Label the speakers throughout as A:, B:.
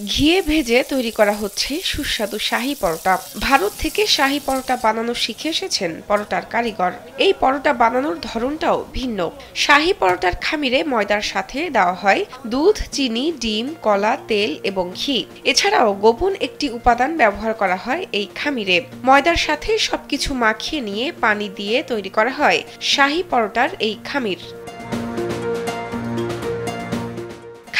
A: ঘিয়ে ভেজে তৈরি করা হচ্ছে সুস্বাদু শাহী পরোটা। ভারত থেকে শাহী পরোটা বানানো শিখে এসেছেন পরোটার কারিগর। এই পরোটা বানানোর ধরনটাও ভিন্ন। শাহী পরোটার খামিরে ময়দার সাথে দেওয়া হয় দুধ, চিনি, ডিম, কলা, তেল এবং ঘি। এছাড়াও গোপন একটি উপাদান ব্যবহার করা হয় এই খামিরে। ময়দার সাথে সবকিছু মাখিয়ে নিয়ে পানি দিয়ে তৈরি করা হয় শাহী পরোটার এই খামির।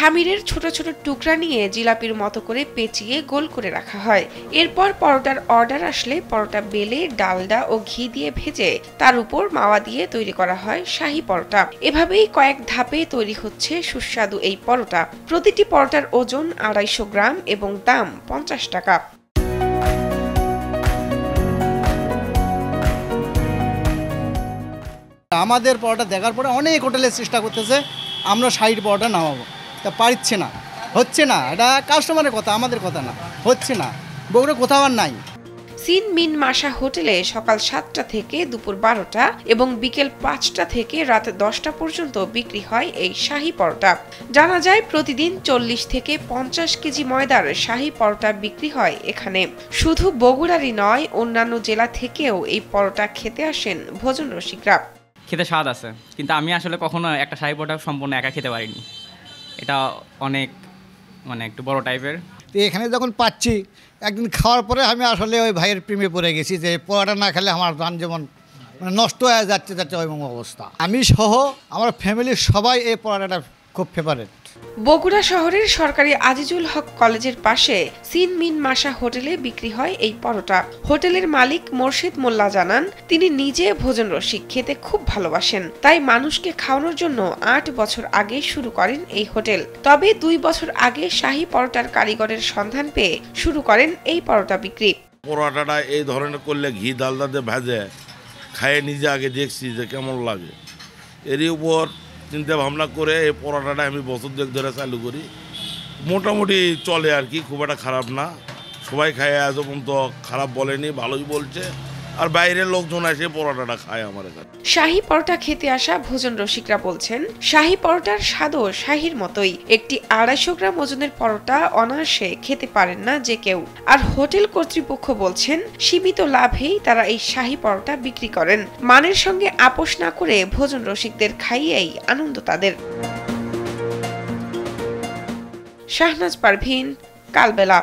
A: খামিরের ছোট ছোট টুকরা নিয়ে জিলাপির মতো করে পেঁচিয়ে গোল করে রাখা হয়। এরপর পরোটার অর্ডার আসলে পরোটা বেলে ডালডা ও ঘি দিয়ে ভেজে তার উপর মাওয়া দিয়ে তৈরি করা হয় শাহী পরোটা। এভাবেই কয়েক ধাপে তৈরি হচ্ছে সুস্বাদু এই পরোটা। প্রতিটি পরোটার ওজন ২৫০ গ্রাম এবং দাম ৫০ টাকা।
B: আমাদের পরোটা দেখার পরে অনেক হোটেলে চেষ্টা করতেছে আমরা শাহী পরোটা নামাবো, তা পারছে না, হচ্ছে না। এটা কাস্টমারের কথা, আমাদের কথা না, হচ্ছে না। বগুড়া কোথাও আর নাই।
A: সিন মিন মাসা হোটেলে সকাল ৭টা থেকে দুপুর ১২টা এবং বিকেল ৫টা থেকে রাত ১০টা পর্যন্ত বিক্রি হয় এই শাহী পরোটা। জানা যায় প্রতিদিন ৪০ থেকে ৫০ কেজি ময়দার শাহী পরোটা বিক্রি হয় এখানে। শুধু বগুড়ারই নয়, অন্যান্য জেলা থেকেও এই পরোটা খেতে আসেন ভোজন রসিকরা।
C: খেতে স্বাদ আছে, কিন্তু আমি আসলে কখনো একটা শাহী পরোটা সম্পূর্ণ একা খেতে পারিনি। এটা অনেক একটু বড় টাইপের।
D: তো এখানে যখন পাচ্ছি, একদিন খাওয়ার পরে আমি আসলে ওই ভাইয়ের প্রেমে পড়ে গেছি যে পরোটা না খেলে আমার ধান যেমন নষ্ট হয়ে যাচ্ছে ওই অবস্থা। আমি সহ আমার ফ্যামিলির সবাই এই পরোটাটা খুব ফেভারিট।
A: বগুড়া শহরের সরকারি আজিজুল হক কলেজের পাশে সিন মিন মাসা হোটেলে বিক্রি হয় এই পরোটা। হোটেলের মালিক মোর্শেদ মোল্লা জানান, তিনি নিজে ভোজন রসিক, খেতে খুব ভালোবাসেন। তাই মানুষকে খাওয়ানোর জন্য ৮ বছর আগে শুরু করেন এই হোটেল। তবে ২ বছর আগে শাহী পরোটার কারিগরের সন্ধান পেয়ে শুরু করেন এই পরোটা বিক্রি।
E: পরোটাটা এই ধরনের করলে ঘি ডালডা দিয়ে ভেজে খাইয়ে নিজে আগে দেখছি যে কেমন লাগে। এরই উপর চিন্তা ভাবনা করে এই পরোটাটা আমি বছর ২ ধরে চালু করি। মোটামুটি চলে আর কি, খুব একটা খারাপ না। সবাই খায়, আজ পর্যন্ত খারাপ বলেনি, ভালোই বলছে। আর বাইরের লোকজন এসে পরোটাটা খায় আমার এখানে।
A: শাহী পরোটা খেতে আসা ভোজন রসিকরা বলছেন, শাহী পরোটার স্বাদও শাহীর মতোই। একটি ২৫০ গ্রাম ওজনের পরোটা অনায়াসে খেতে পারেন না যে কেউ। আর হোটেল কর্তৃপক্ষ বলছেন, সীমিত লাভেই তারা এই শাহী পরোটা বিক্রি করেন। মানের সঙ্গে আপোষ না করে ভোজন রসিকদের খাইয়েই আনন্দ তাদের। শাহনাজ পারভীন, কালবেলা।